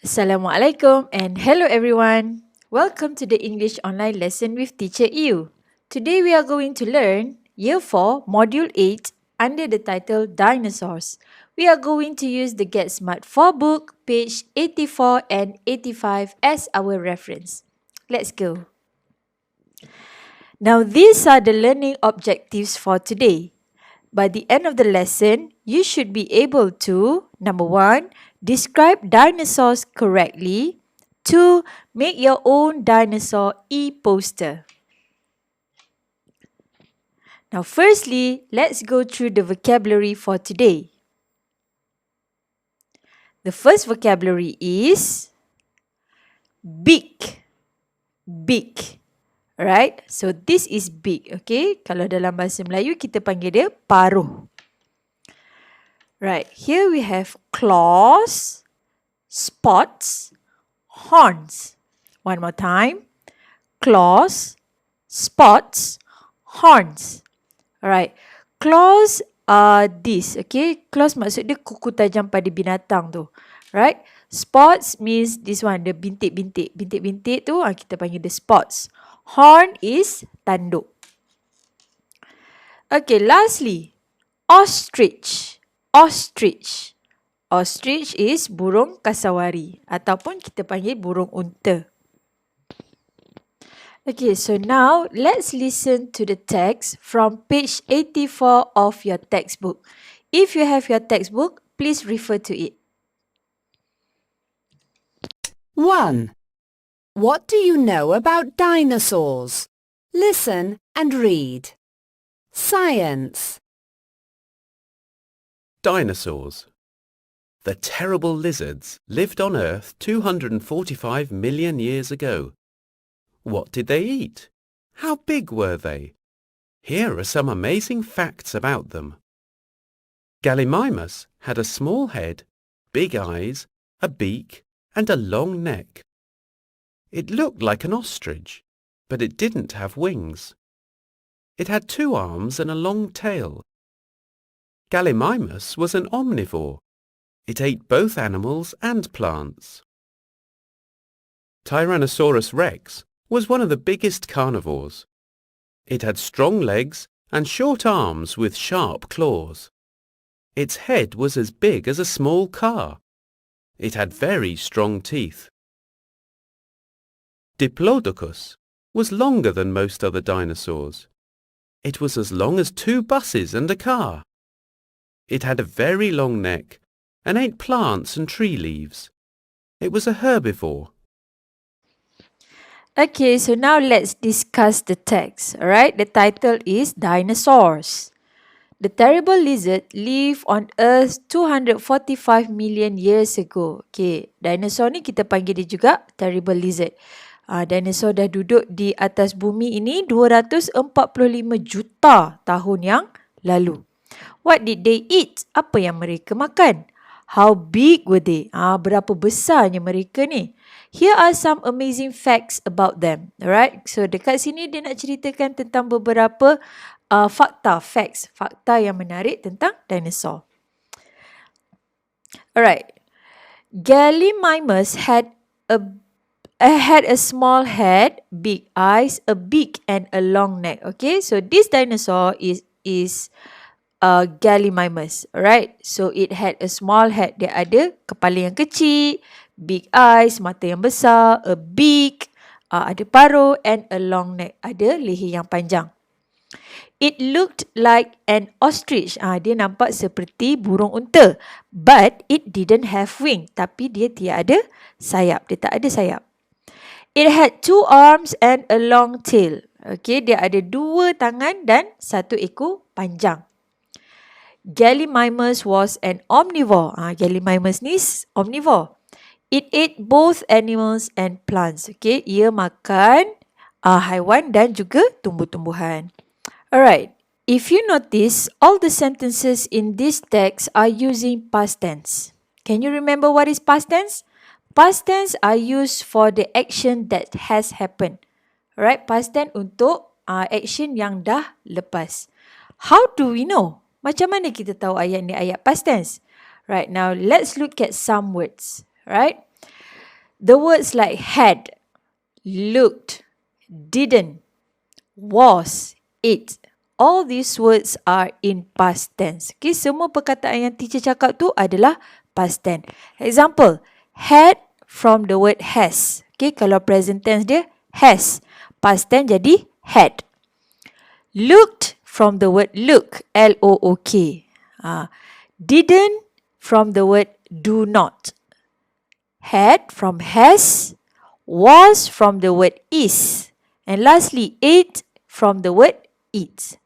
Assalamualaikum and hello everyone. Welcome to the English online lesson with Teacher EU. Today we are going to learn Year 4, Module 8 under the title Dinosaurs. We are going to use the Get Smart 4 book, page 84 and 85 as our reference. Let's go. Now these are the learning objectives for today. By the end of the lesson, you should be able to, number 1, describe dinosaurs correctly. 2, make your own dinosaur e-poster. Now firstly, let's go through the vocabulary for today. The first vocabulary is big. Big. Alright, so this is big, okay? Kalau dalam bahasa Melayu, kita panggil dia paruh. Right, here we have claws, spots, horns. One more time. Claws, spots, horns. Alright, claws are this, okay? Claws maksud dia kuku tajam pada binatang tu. Right, spots means this one, the bintik-bintik. Bintik-bintik tu kita panggil the spots. Horn is tanduk. Okay, lastly, ostrich. Ostrich. Ostrich is burung kasawari ataupun kita panggil burung unta. Okay, so now let's listen to the text from page 84 of your textbook. If you have your textbook, please refer to it. 1. What do you know about dinosaurs? Listen and read. Science. Dinosaurs. The terrible lizards lived on Earth 245 million years ago. What did they eat? How big were they? Here are some amazing facts about them. Gallimimus had a small head, big eyes, a beak, and a long neck. It looked like an ostrich, but it didn't have wings. It had 2 arms and a long tail. Gallimimus was an omnivore. It ate both animals and plants. Tyrannosaurus rex was one of the biggest carnivores. It had strong legs and short arms with sharp claws. Its head was as big as a small car. It had very strong teeth. Diplodocus was longer than most other dinosaurs. It was as long as 2 buses and a car. It had a very long neck and ate plants and tree leaves. It was a herbivore. Okay, so now let's discuss the text. Alright, the title is Dinosaurs. The terrible lizard lived on Earth 245 million years ago. Okay, dinosaur ni kita panggil dia juga terrible lizard. Dinosaur dah duduk di atas bumi ini 245 juta tahun yang lalu. What did they eat? Apa yang mereka makan? How big were they? Berapa besarnya mereka ni? Here are some amazing facts about them. Alright, so dekat sini dia nak ceritakan tentang beberapa fakta yang menarik tentang dinosaur. Alright, Gallimimus had a small head, big eyes, a beak and a long neck. Okay, so this dinosaur is Gallimimus. Alright, so it had a small head. Dia ada kepala yang kecil, big eyes, mata yang besar, a beak, ada paruh and a long neck, ada leher yang panjang. It looked like an ostrich. Dia nampak seperti burung unta. But it didn't have wing. Tapi dia tiada sayap. Dia tak ada sayap. It had 2 arms and a long tail. Okay, dia ada 2 tangan dan 1 ekor panjang. Gallimimus was an omnivore. Gallimimus ni omnivore. It ate both animals and plants. Okay, ia makan haiwan dan juga tumbuh-tumbuhan. Alright, if you notice, all the sentences in this text are using past tense. Can you remember what is past tense? Past tense are used for the action that has happened. Alright, past tense untuk action yang dah lepas. How do we know? Macam mana kita tahu ayat ni ayat past tense? Right, now let's look at some words. Right, The words like had, looked, didn't, was, it. All these words are in past tense. Okay, semua perkataan yang teacher cakap tu adalah past tense. Example, had from the word has. Okay, kalau present tense dia has. Past tense jadi had. Looked from the word look, L-O-O-K. Didn't from the word do not. Had from has. Was from the word is. And lastly, ate from the word eat.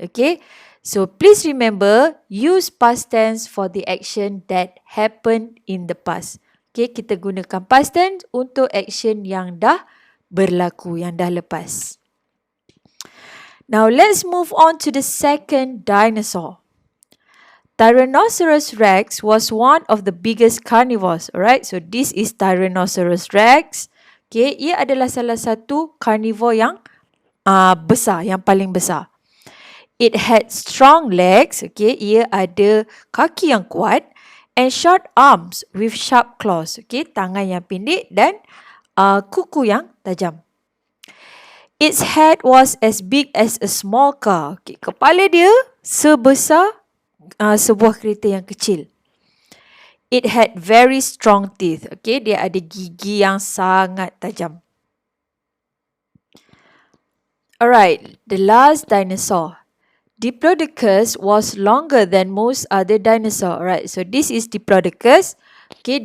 Okay, so please remember, use past tense for the action that happened in the past. Okay, kita gunakan past tense untuk action yang dah berlaku, yang dah lepas. Now let's move on to the second dinosaur. Tyrannosaurus rex was one of the biggest carnivores. Alright, so this is Tyrannosaurus rex. Okay, ia adalah salah satu carnivore yang besar, yang paling besar. It had strong legs. Okay, ia ada kaki yang kuat and short arms with sharp claws. Okay, tangan yang pendek dan kuku yang tajam. Its head was as big as a small car. Okay, kepala dia sebesar sebuah kereta yang kecil. It had very strong teeth. Okay, dia ada gigi yang sangat tajam. Alright, the last dinosaur. Diplodocus was longer than most other dinosaurs. Alright, so this is Diplodocus. Okay,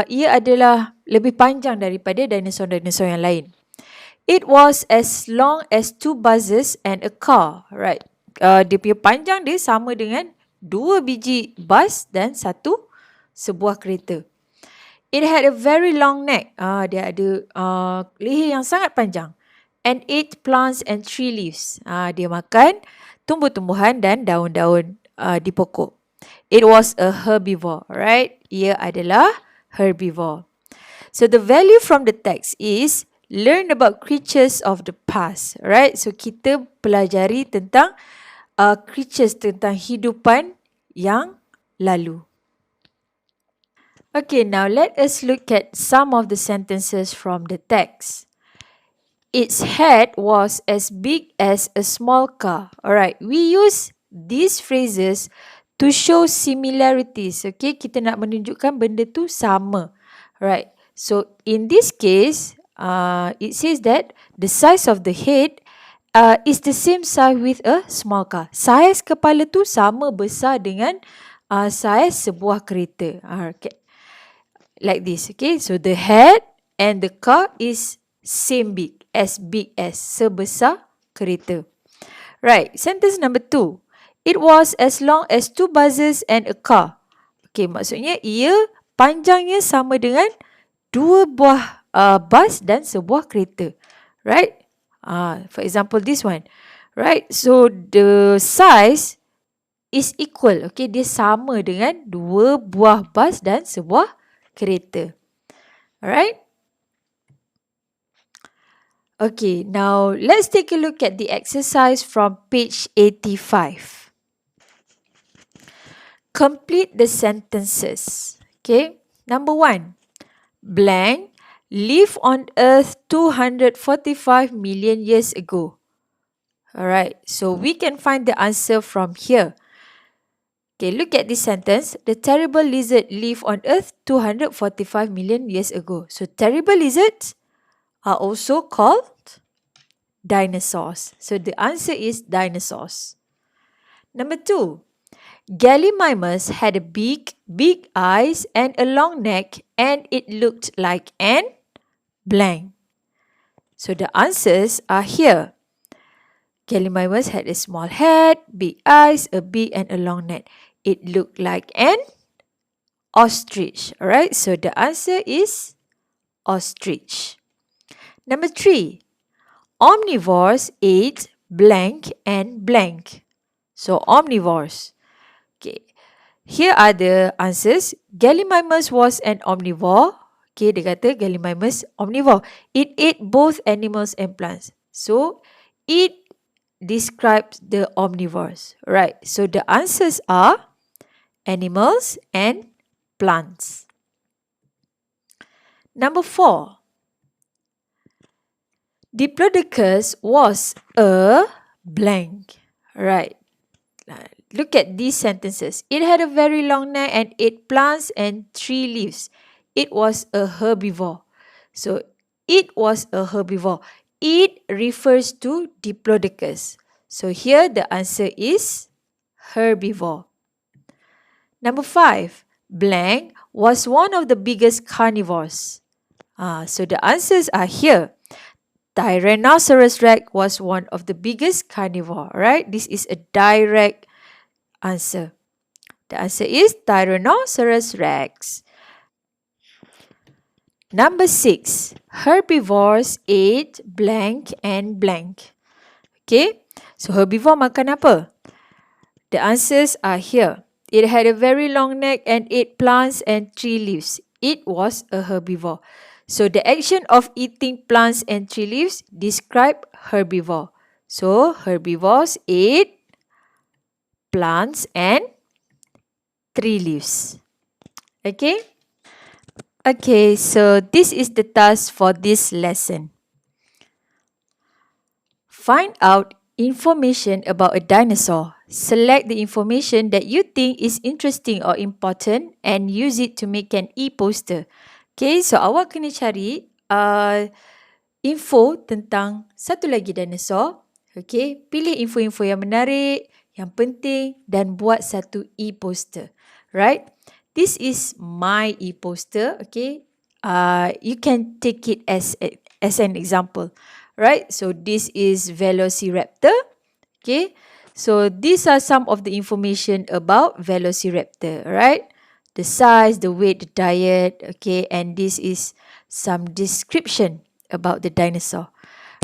ia adalah lebih panjang daripada dinosaur-dinosaur yang lain. It was as long as 2 buses and a car. Right. Dia punya panjang dia sama dengan 2 biji bus dan sebuah kereta. It had a very long neck. Dia ada leher yang sangat panjang. And ate plants and tree leaves. Dia makan tumbuh-tumbuhan dan daun-daun di pokok. It was a herbivore. Right. Ia adalah herbivore. So the value from the text is learn about creatures of the past. Right. So kita pelajari tentang creatures, tentang hidupan yang lalu. Okay, now let us look at some of the sentences from the text. Its head was as big as a small car. Alright, we use these phrases to show similarities. Okay, kita nak menunjukkan benda tu sama. Right, so in this case, it says that the size of the head is the same size with a small car. Saiz kepala tu sama besar dengan saiz sebuah kereta. Okay. Like this. Okay. So the head and the car is big as, sebesar kereta. Right. Sentence number 2. It was as long as 2 buses and a car. Okay. Maksudnya ia panjangnya sama dengan 2 buah bus dan sebuah kereta. Right. For example, this one. Right. So, the size is equal. Okay. Dia sama dengan 2 buah bus dan sebuah kereta. Alright. Okay. Now, let's take a look at the exercise from page 85. Complete the sentences. Okay. Number 1. Blank lived on Earth 245 million years ago. Alright, so we can find the answer from here. Okay, look at this sentence. The terrible lizard lived on Earth 245 million years ago. So, terrible lizards are also called dinosaurs. So, the answer is dinosaurs. Number 2. Gallimimus had a big eyes and a long neck, and it looked like an blank. So the answers are here. Gallimimus had a small head, big eyes, a beak, and a long neck. It looked like an ostrich. Alright, so the answer is ostrich. Number 3. Omnivores ate blank and blank. So omnivores. Okay, here are the answers. Gallimimus was an omnivore. Okay, dia kata Gallimimus omnivore. It ate both animals and plants. So, it describes the omnivores. Right, so the answers are animals and plants. Number 4. Diplodocus was a blank. Right. Look at these sentences. It had a very long neck and ate plants and tree leaves. It was a herbivore. So, it was a herbivore. It refers to Diplodocus. So, here the answer is herbivore. Number 5. Blank was one of the biggest carnivores. So, the answers are here. Tyrannosaurus rex was one of the biggest carnivore, right? This is a direct answer. The answer is Tyrannosaurus rex. Number 6. Herbivores ate blank and blank. Okay, so herbivore makan apa? The answers are here. It had a very long neck and ate plants and tree leaves. It was a herbivore. So the action of eating plants and tree leaves describe herbivore. So herbivores ate plants and tree leaves. Okay? Okay, so this is the task for this lesson. Find out information about a dinosaur. Select the information that you think is interesting or important and use it to make an e-poster. Okay, so awak kena cari info tentang satu lagi dinosaur. Okay, pilih info-info yang menarik, yang penting dan buat satu e-poster. Right? This is my e-poster. Okay, you can take it as an example. Right? So this is Velociraptor. Okay. So these are some of the information about Velociraptor. Right? The size, the weight, the diet. Okay. And this is some description about the dinosaur.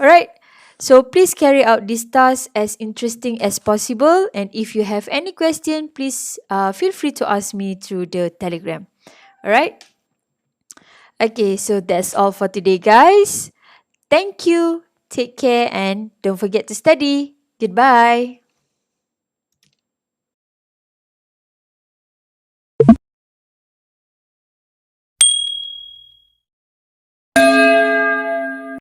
Alright. So please carry out this task as interesting as possible. And if you have any question, please feel free to ask me through the Telegram. Alright. Okay, so that's all for today, guys. Thank you. Take care and don't forget to study. Goodbye.